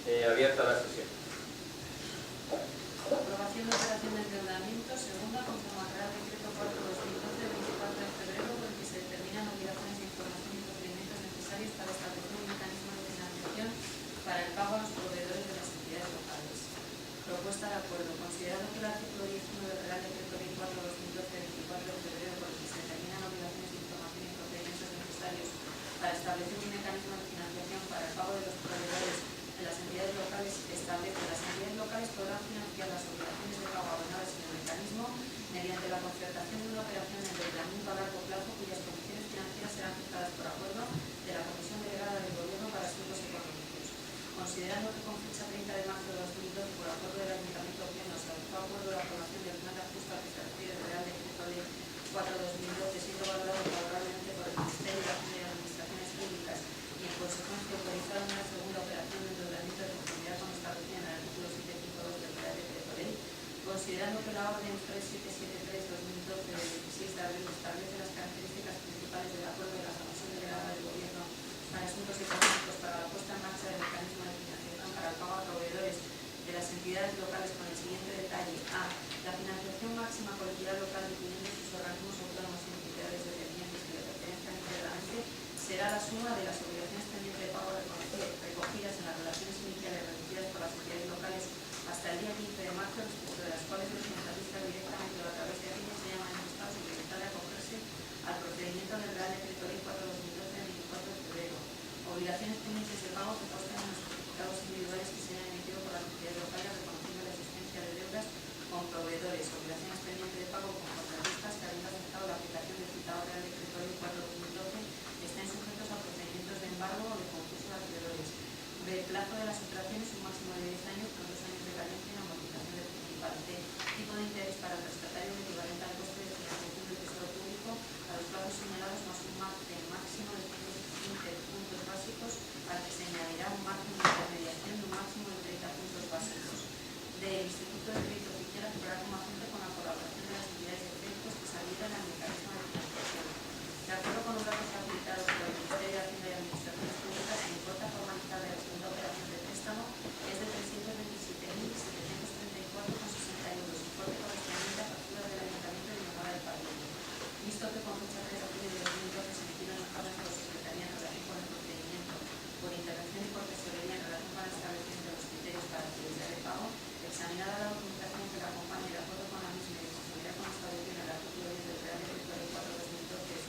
Abierta la sesión. Aprobación de operación de endeudamiento, segunda, conforme al Real Decreto 4/2012 de 24 de febrero, por el que se determinan obligaciones de información y procedimientos necesarios para establecer un mecanismo de financiación para el pago a los proveedores de las entidades locales. Propuesta de acuerdo. Considerado que el artículo 19 del Real Decreto 24/2012 de 24 de febrero, por el que se determinan obligaciones de información y procedimientos necesarios para establecer un mecanismo de financiación para el pago de los proveedores de las entidades locales, establece que las entidades locales podrán financiar las obligaciones de pago abonadas en el mecanismo mediante la concertación de una operación de endeudamiento a largo plazo cuyas condiciones financieras serán fijadas por acuerdo de la Comisión Delegada del Gobierno para Asuntos Económicos. Considerando que con fecha 30 de marzo de 2012, por acuerdo del Ayuntamiento Pleno, se adoptó acuerdo de la aprobación del plan de ajuste al que se refiere el Real Decreto Ley 4/2012, siendo valorado favorablemente por el Ministerio de Hacienda y Administraciones Públicas y, en consecuencia, autorizado una segunda operación de endeudamiento de conformidad con lo establecido en el artículo 752 del Real Decreto Ley, considerando que la Orden 3773/2012 del 16 de abril establece las características principales del acuerdo de la Comisión Delegada del Gobierno para Asuntos Económicos para la puesta en marcha del mecanismo de financiación para el pago a proveedores de las entidades locales con el siguiente detalle: a. La financiación máxima colectiva local, incluyendo sus organismos autónomos y entidades dependientes que le pertenezcan íntegramente, será la suma de las obligaciones pendientes de pago recogidas en las relaciones iniciales reducidas por las entidades locales hasta el día 15 de marzo, respecto de las cuales los contratistas directamente o a través de ellos se hayan manifestado su voluntad de acogerse al procedimiento del Real Decreto Ley 4/2012 de 24 de febrero. Obligaciones pendientes de pago que constan en los certificados individuales que se hayan emitido por las entidades locales reconociendo la existencia de deudas con proveedores. Obligaciones pendientes de pago con contratistas que, habiendo aceptado la aplicación del citado Real Decreto Ley 4/2012, estén sujetos a procedimientos de embargo o de concurso de acreedores. B. Plazo de las operaciones, un máximo de 10 años con 2 años de carencia en amortización del principal. C. Tipo de interés para el prestatario equivalente al coste de financiación del Tesoro Público a los plazos señalados, más un margen máximo de 115 puntos básicos, al que se añadirá un margen de intermediación de un máximo de 30 puntos básicos. D. El Instituto de Crédito Oficial actuará como agente con la colaboración de las entidades de créditos que se habilitan al mecanismo de financiación. De acuerdo con los datos facilitados por el Ministerio de Hacienda y Administraciones Públicas, el importe a formalizar de la segunda operación de préstamo es de 327.734,60 euros, importe correspondiente a facturas del Ayuntamiento de Villanueva del Pardillo. Visto que con fecha 3 de octubre de 2012 se emitieron informes por Secretaría en relación con el procedimiento, por intervención y por tesorería en relación con el establecimiento de los criterios para actividad de pago, examinada la documentación que la acompaña de acuerdo con la misma y de conformidad con lo establecido en el artículo 10 del Real Decreto Ley 4/2012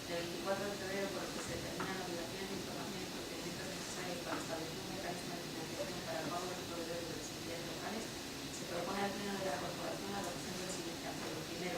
de 24 de febrero, por el que se determinan obligaciones de información y procedimientos necesarios para establecer un mecanismo de financiación para el pago de los proveedores de las entidades locales, se propone al Pleno de la Corporación la adopción del siguiente acuerdo. Primero,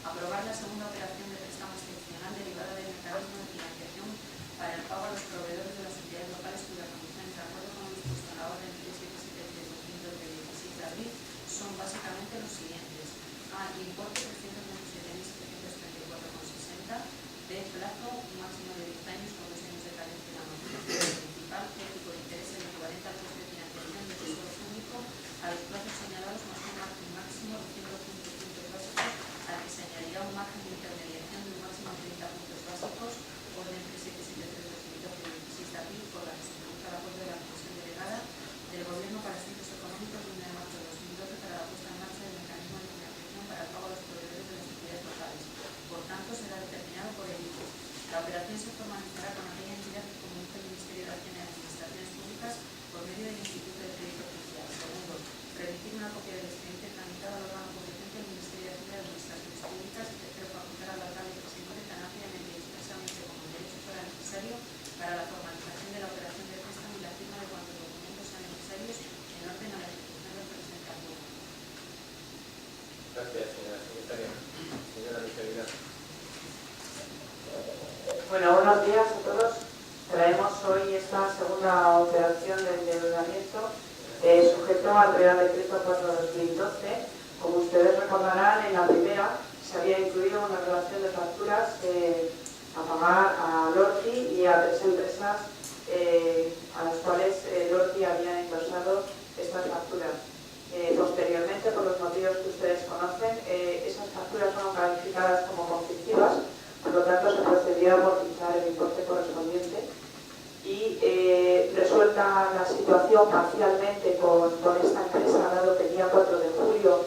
aprobar la segunda operación de préstamo excepcional derivada del mecanismo de financiación para el pago a los proveedores de las entidades locales cuyas condiciones, de acuerdo con lo dispuesto en la Orden 3773/2012 de 16 de abril, son básicamente los siguientes: a. Importe 327.734,60. B. Plazo, un máximo de 10 años con 2 años de carencia en la amortización del principal. C. Tipo de interés el equivalente al coste de financiación del Tesoro Público a los plazos señalados, más un margen máximo de 115 puntos básicos, al que se añadirá un margen de intermediación de un máximo de 30 puntos básicos. Orden 3773/2012 de 16 de abril, por la que se produce el acuerdo de la Comisión Delegada del Gobierno para Asuntos Económicos de 1 de marzo de 2012 para la puesta en marcha del mecanismo de financiación para el pago a los proveedores de las entidades locales. Por tanto, será determinado por el ICO. La operación se formalizará con aquella entidad que comunique el Ministerio de Hacienda y Administraciones Públicas por medio del Instituto de Crédito Oficial. Segundo, remitir una copia del expediente tramitado al órgano competente del Ministerio de Hacienda y Administraciones Públicas. Y tercero, facultar al alcalde que se encuentre tan ampliamente y expresamente como el derecho fuera necesario para la formalización de la operación de préstamo y la firma de cuantos documentos sean necesarios en orden a la ejecución del presente acuerdo. Gracias, señora secretaria. Señora Miguel. Bueno, buenos días a todos. Traemos hoy esta segunda operación de endeudamiento sujeto al Real Decreto 4/2012. Como ustedes recordarán, en la primera se había incluido una relación de facturas a pagar a Lorti y a 3 empresas a las cuales Lorti había engrosado estas facturas. Posteriormente, por los motivos que ustedes conocen, esas facturas fueron calificadas como conflictivas, por lo tanto se procedió a amortizar el importe correspondiente y resuelto resuelta la situación parcialmente con esta empresa, dado que el día 4 de julio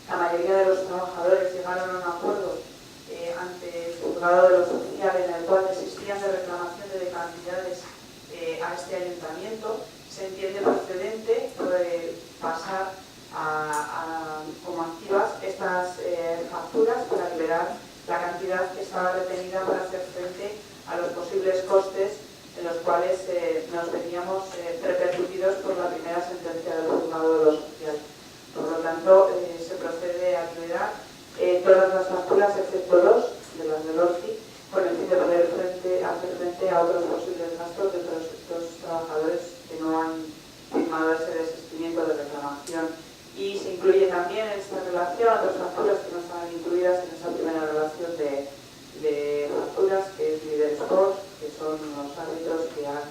la mayoría de los trabajadores llegaron a un acuerdo ante el juzgado de lo social en el cual desistían de reclamación de cantidades a este ayuntamiento. Se entiende procedente pasar como activas estas facturas para liberar la cantidad que estaba retenida para hacer frente a los posibles costes en los cuales nos veníamos repercutidos por la primera sentencia del juzgado de lo social. Por lo tanto, se procede a liberar todas las facturas excepto dos de las del ORCI, con el fin de poder hacer frente a otros posibles gastos de otros trabajadores que no han firmado ese desistimiento de reclamación. Y se incluye también en esta relación otras facturas que no estaban incluidas en esa primera relación de facturas, que es Líder Sports, que son los árbitros que han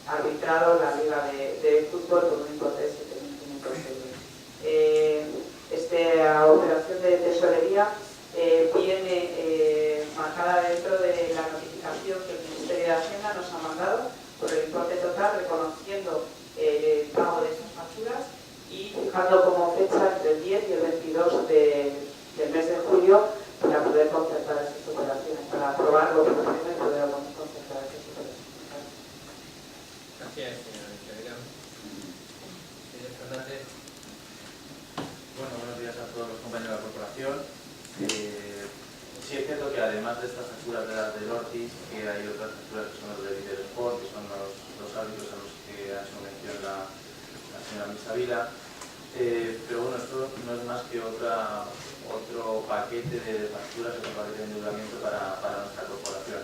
arbitrado la Liga de Fútbol por un importe de 7.500 euros. Esta operación de tesorería viene marcada dentro de la notificación que el Ministerio de Hacienda nos ha mandado por el importe total, reconociendo el pago de estas facturas y fijando como fecha entre el 10 y el 22 del mes de julio para poder concertar esas operaciones, para aprobar lo que procede y poder concertar esas operaciones. Gracias, señora Victorina. Señor Fernández. Bueno, buenos días a todos los compañeros de la corporación. Sí es cierto que además de estas facturas de las del Ortiz, que hay otras facturas que son las de Líder Sport, que son los árbitros a los que ha hecho mención la señora Misavila. Pero bueno, esto no es más que otro paquete de facturas, otro paquete de endeudamiento para nuestra corporación.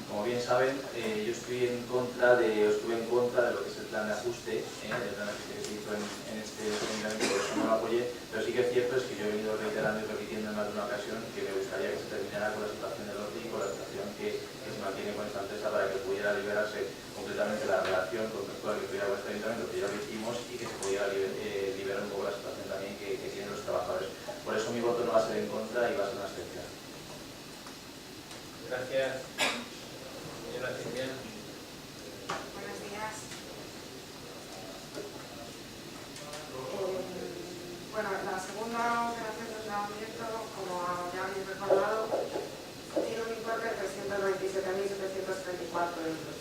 Como bien saben, yo estuve en contra de lo que es el plan de ajuste, el plan de ajuste que se hizo en este ayuntamiento, por eso no lo apoyé, pero sí que es cierto es que yo he venido reiterando y repitiendo en más de una ocasión que me gustaría que se terminara con la situación del Ortiz y con la situación que se mantiene con esta empresa para que pudiera liberarse completamente la relación contractual que tuviera con este ayuntamiento, que ya lo hicimos, y que se pudiera liberar un poco la situación también que tienen los trabajadores. Por eso mi voto no va a ser en contra y va a ser una abstención. Gracias. Señora Silvia. Buenos días. Bueno, la segunda operación de endeudamiento, como ya habéis recordado, tiene un importe de 327.734 euros.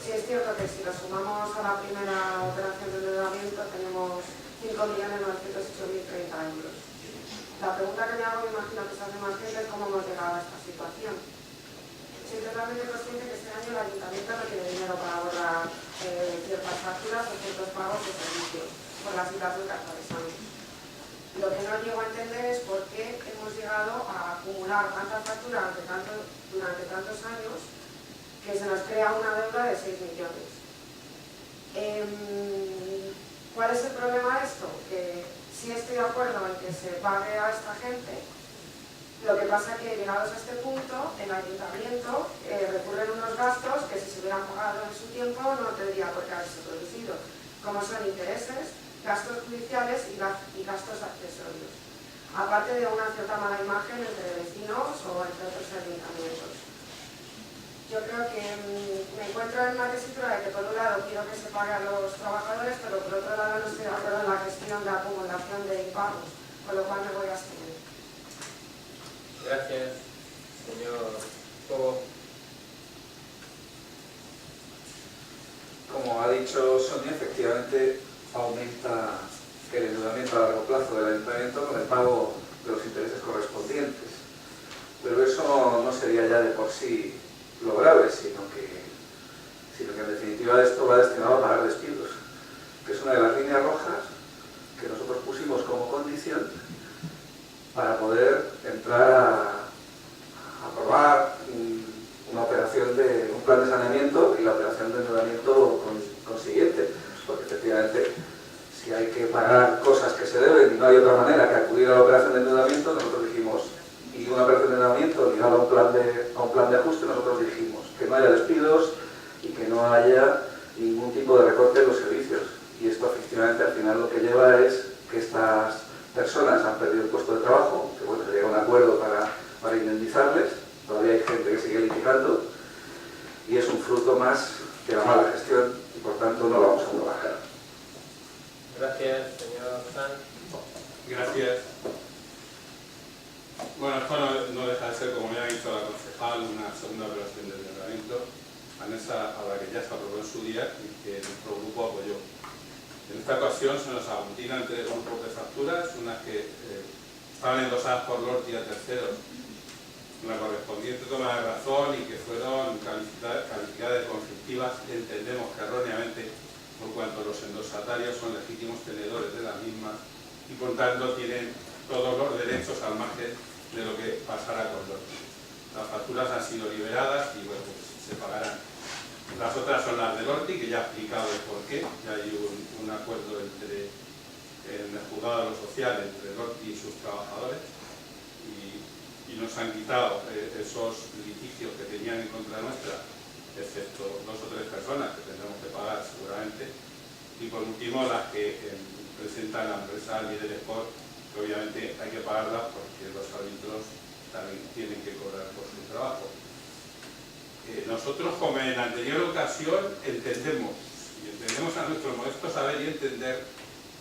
Sí es cierto que si lo sumamos a la primera operación de endeudamiento tenemos 5.908.030 euros. La pregunta que me hago, me imagino que se hace más gente, es cómo hemos llegado a esta situación. Soy totalmente consciente que este año el ayuntamiento no tiene dinero para abordar ciertas facturas o ciertos pagos de servicios por la situación que atravesamos. Lo que no llego a entender es por qué hemos llegado a acumular tantas facturas durante tantos años que se nos crea una deuda de 6 millones. ¿Cuál es el problema de esto? Que sí estoy de acuerdo en que se pague a esta gente. Lo que pasa es que llegados a este punto, el ayuntamiento recurre unos gastos que si se hubieran pagado en su tiempo no tendría por qué haberse producido, como son intereses, gastos judiciales y gastos accesorios, aparte de una cierta mala imagen entre vecinos o entre otros ayuntamientos. Yo creo que me encuentro en una tesitura de que por un lado quiero que se pague a los trabajadores, pero por otro lado no estoy de acuerdo en la gestión de acumulación de impagos, con lo cual me voy a abstener. Gracias, señor Cobo. Como ha dicho Sonia, efectivamente aumenta el endeudamiento a largo plazo del ayuntamiento con el pago de los intereses correspondientes. Pero eso no sería ya de por sí lo grave, sino que en definitiva esto va destinado a pagar despidos, que es una de las líneas rojas que nosotros pusimos como condición para poder entrar a aprobar una operación de un plan de saneamiento y la operación de endeudamiento consiguiente, porque efectivamente si hay que pagar cosas que se deben y no hay otra manera que acudir a la operación de endeudamiento, nosotros dijimos, y una operación de endeudamiento ligada a un plan de ajuste, nosotros dijimos que no haya despidos y que no haya ningún tipo de recorte en los servicios. Y esto efectivamente al final lo que lleva es que estas personas han perdido el puesto de trabajo, que bueno, se llega a un acuerdo para indemnizarles, Todavía hay gente que sigue litigando y es un fruto más de la mala gestión y por tanto no lo vamos a trabajar. Gracias, señor Sanz. Gracias. Bueno, esto no deja de ser, como ya ha dicho la concejal, una segunda operación de endeudamiento anexa a la que ya se aprobó en su día y que nuestro grupo apoyó. En esta ocasión se nos aglutinan tres grupos de facturas, unas que estaban endosadas por Lorti a terceros, la correspondiente toma de razón y que fueron calificadas de conflictivas, entendemos que erróneamente, por cuanto los endosatarios son legítimos tenedores de las mismas y por tanto tienen todos los derechos al margen de lo que pasara con Lorti. Las facturas han sido liberadas y bueno, pues se pagarán. Las otras son las de Lorti, que ya he explicado el porqué, ya hay un acuerdo en el juzgado de lo social entre Lorti y sus trabajadores y nos han quitado esos litigios que tenían en contra nuestra, excepto 2 o 3 personas que tendremos que pagar seguramente, y por último las que presentan la empresa Líder Sport, que obviamente hay que pagarlas porque los árbitros también tienen que cobrar por su trabajo. Nosotros, como en la anterior ocasión, entendemos a nuestro modesto saber y entender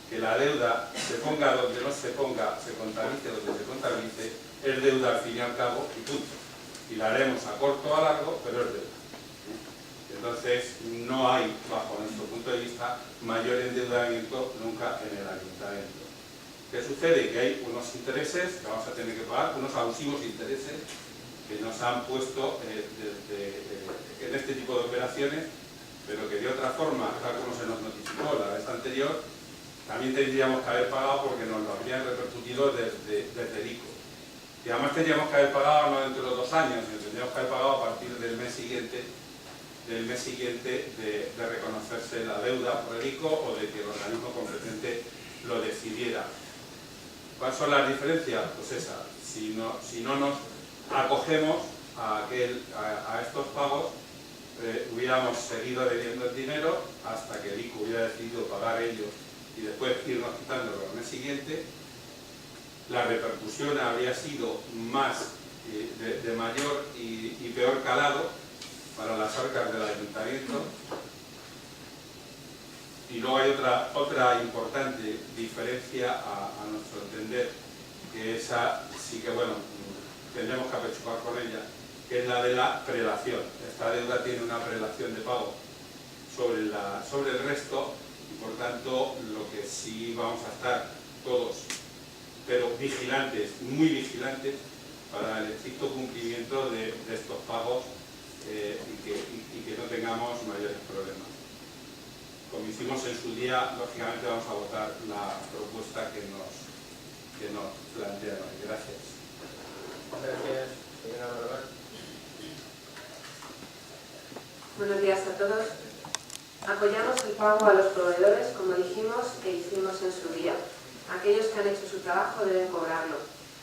que la deuda, se ponga donde no se ponga, se contabilice donde se contabilice, es deuda al fin y al cabo y punto. Y la haremos a corto o a largo, pero es deuda. Entonces, no hay, bajo nuestro punto de vista, mayor endeudamiento nunca en el ayuntamiento. ¿Qué sucede? Que hay unos intereses que vamos a tener que pagar, unos abusivos intereses que nos han puesto en este tipo de operaciones, pero que de otra forma, tal como se nos notificó la vez anterior, también tendríamos que haber pagado porque nos lo habrían repercutido desde el ICO. Y además tendríamos que haber pagado no dentro de 2 años, sino tendríamos que haber pagado a partir del mes siguiente de reconocerse la deuda por el ICO o de que el organismo competente lo decidiera. ¿Cuáles son las diferencias? Pues esa, si no nos acogemos a estos pagos, hubiéramos seguido debiendo el dinero hasta que el ICO hubiera decidido pagar ellos y después irnos quitándolo al mes siguiente. La repercusión habría sido más de mayor y peor calado para las arcas del ayuntamiento. Y luego hay otra importante diferencia a nuestro entender, que esa sí que bueno, tendremos que apechugar con ella, que es la de la prelación. Esta deuda tiene una prelación de pago sobre el resto y por tanto lo que sí vamos a estar todos, pero vigilantes, muy vigilantes, para el estricto cumplimiento de estos pagos y que no tengamos mayores problemas. Como hicimos en su día, lógicamente vamos a votar la propuesta que nos plantearon. Gracias. Gracias, señora Barbar. Buenos días a todos. Apoyamos el pago a los proveedores, como dijimos e hicimos en su día. Aquellos que han hecho su trabajo deben cobrarlo.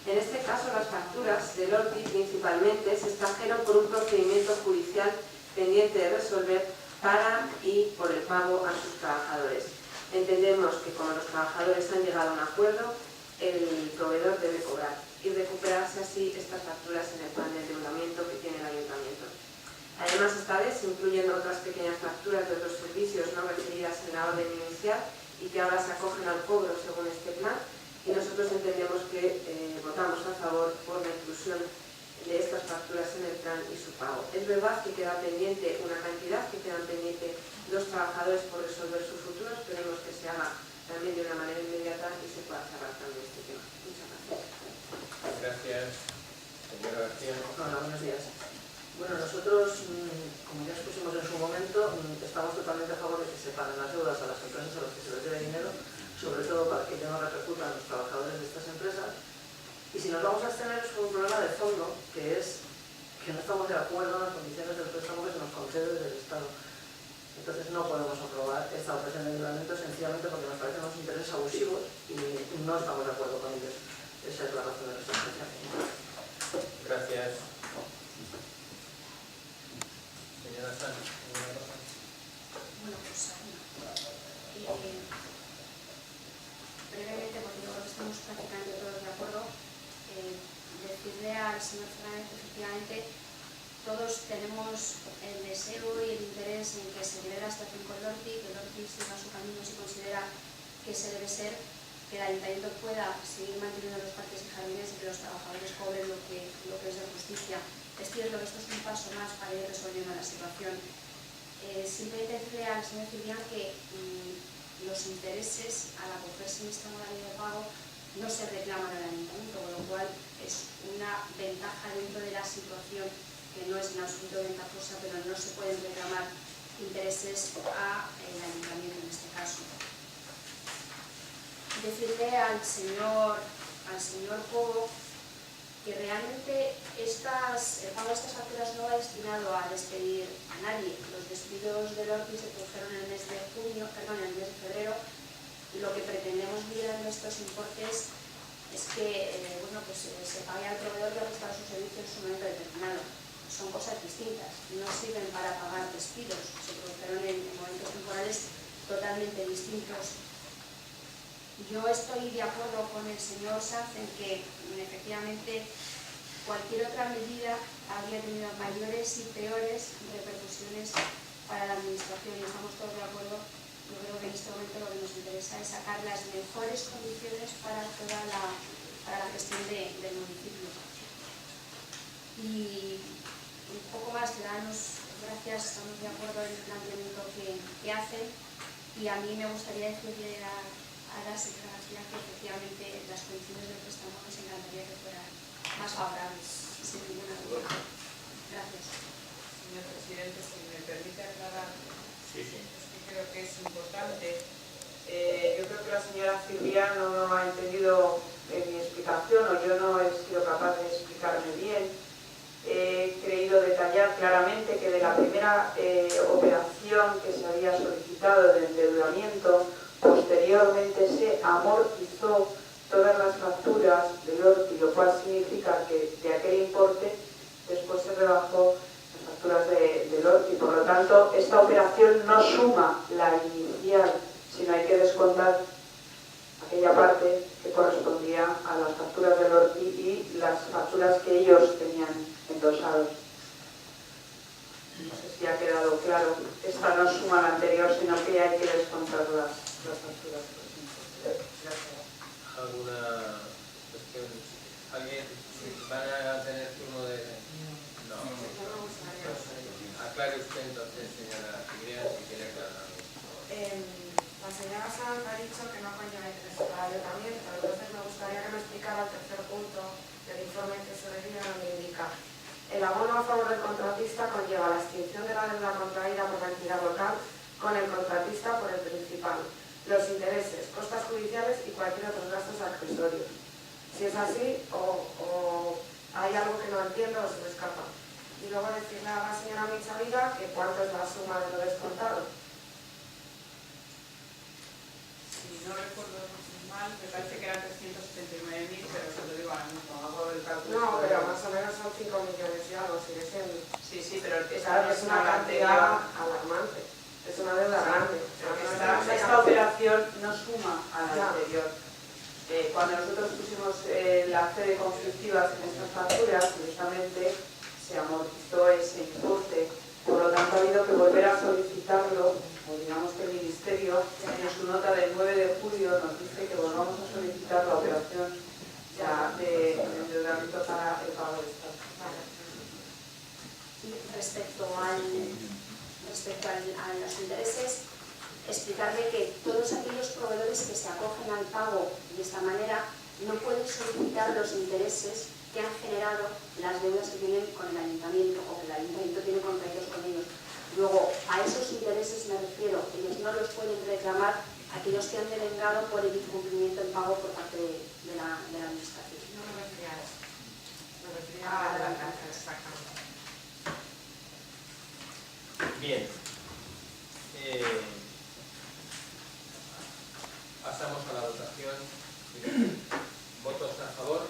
En este caso, las facturas de Lorti principalmente se extrajeron por un procedimiento judicial pendiente de resolver para y por el pago a sus trabajadores. Entendemos que como los trabajadores han llegado a un acuerdo, el proveedor debe cobrar y recuperarse así estas facturas en el plan de endeudamiento que tiene el ayuntamiento. Además, esta vez se incluyen otras pequeñas facturas de otros servicios no referidas en la orden inicial y que ahora se acogen al cobro según este plan, y nosotros entendemos que votamos a favor por la inclusión de estas facturas en el plan y su pago. Es verdad que queda pendiente una cantidad, que quedan pendientes 2 trabajadores por resolver su futuro. Esperemos que se haga también de una manera inmediata y se pueda cerrar también este tema. Muchas gracias. Gracias, señora García. Hola, buenos días. Bueno, nosotros, como ya expusimos en su momento, estamos totalmente a favor de que se paguen las deudas a las empresas a las que se les debe dinero, sobre todo para que ya no repercutan a los trabajadores de estas empresas. Y si nos vamos a abstener es por un problema de fondo, que es que no estamos de acuerdo en las condiciones del préstamo que se nos concede desde el Estado. Entonces no podemos aprobar esta operación de endeudamiento sencillamente porque nos parecen unos intereses abusivos y no estamos de acuerdo con ellos. Esa es la razón de nuestra abstención. Gracias. Señora Sánchez, ¿alguna cosa? Bueno, pues brevemente, porque yo creo que estamos prácticamente todos de acuerdo, decirle al señor Fernández que efectivamente todos tenemos el deseo y el interés en que se libere la estación con el Orti, que el Orti siga su camino si considera que se debe ser, que el ayuntamiento pueda seguir manteniendo los parques y jardines y que los trabajadores cobren lo que es de justicia. Es cierto que esto es un paso más para ir resolviendo la situación. Simplemente decirle al señor Cibrián que los intereses al acogerse en esta modalidad de pago no se reclaman al ayuntamiento, con lo cual es una ventaja dentro de la situación que no es en absoluto ventajosa, pero no se pueden reclamar intereses al ayuntamiento en este caso. Decirle al señor Cobo que realmente el pago de estas facturas no va destinado a despedir a nadie. Los despidos del Orti se produjeron en el mes de febrero, y lo que pretendemos mirar en estos importes es que se pague al proveedor que ha prestado su servicio en su momento determinado. Son cosas distintas, no sirven para pagar despidos, se produjeron en momentos temporales totalmente distintos. Yo estoy de acuerdo con el señor Sanz en que efectivamente cualquier otra medida habría tenido mayores y peores repercusiones para la administración, y estamos todos de acuerdo. Yo creo que en este momento lo que nos interesa es sacar las mejores condiciones para toda la gestión del municipio. Y un poco más, darnos gracias, estamos de acuerdo en el planteamiento que hacen, y a mí me gustaría decirle a la señora García que efectivamente las condiciones del préstamo nos encantaría que fueran más favorables, sin ninguna duda. Gracias. Señor presidente, si me permite aclarar, Sí. creo que es importante. Yo creo que la señora Cibrián no ha entendido mi explicación, o yo no he sido capaz de explicarme bien. He creído detallar claramente que de la primera operación que se había solicitado de endeudamiento, posteriormente se amortizó todas las facturas del Orti, lo cual significa que de aquel importe después se rebajó las facturas del Orti. Por lo tanto, esta operación no suma la inicial, sino hay que descontar aquella parte que correspondía a las facturas del Orti y las facturas que ellos tenían endosados. No sé si ha quedado claro. Esta no suma la anterior, sino que hay que descontar las facturas. Gracias. ¿Alguna cuestión? ¿Alguien van a tener turno de...? No. Aclare usted entonces, señora Cibrián, si quiere aclarar. La señora Sanz ha dicho que no conlleva intereses para el ayuntamiento, entonces me gustaría que me explicara el tercer punto del informe que se recibe, donde indica: el abono a favor del contratista conlleva la extinción de la deuda contraída por la entidad local con el contratista por el principal, los intereses, costas judiciales y cualquier otros gastos accesorios. Si es así, o hay algo que no entiendo o se me escapa. Y luego decirle a la señora Michavila que cuánto es la suma de lo descontado. Si no recuerdo mal, me parece que eran 379.000, pero se lo digo ahora mismo, hago el cálculo. No, pero más o menos son 5 millones y algo, sigue siendo. Sí, pero Claro, es una cantidad alarmante, es una deuda grande. Esta operación no suma a la anterior. Cuando nosotros pusimos la fe de conflictivas en estas facturas, justamente se amortizó ese importe. Por lo tanto, ha habido que volver a solicitarlo, o digamos que el Ministerio, en su nota del 9 de julio, nos dice que volvamos a solicitar la operación de endeudamiento para el pago de estas. Respecto a los intereses, explicarle que todos aquellos proveedores que se acogen al pago de esta manera no pueden solicitar los intereses que han generado las deudas que tienen con el ayuntamiento o que el ayuntamiento tiene contraídos con ellos. Luego, a esos intereses me refiero, ellos no los pueden reclamar aquellos que han devengado por el incumplimiento del pago por parte de la administración. No me refería a eso, me refería a la cárcel, exactamente. Bien. Pasamos a la votación. ¿Votos a favor?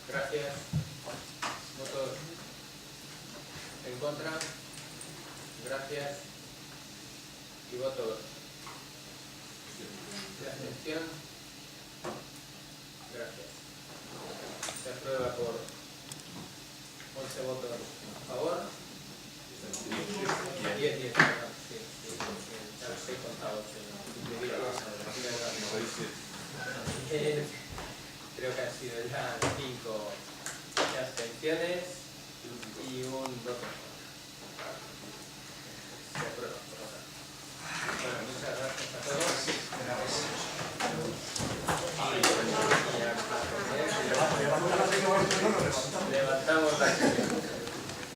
Gracias. ¿Votos en contra? Gracias. ¿Y votos de abstención? Gracias. Se aprueba por 11 votos a favor. 10, perdón. Sí, ya los he contado. Creo que han sido ya 5 abstenciones y un voto. Se aprueba, por lo tanto. Bueno, muchas gracias a todos. Y levantamos la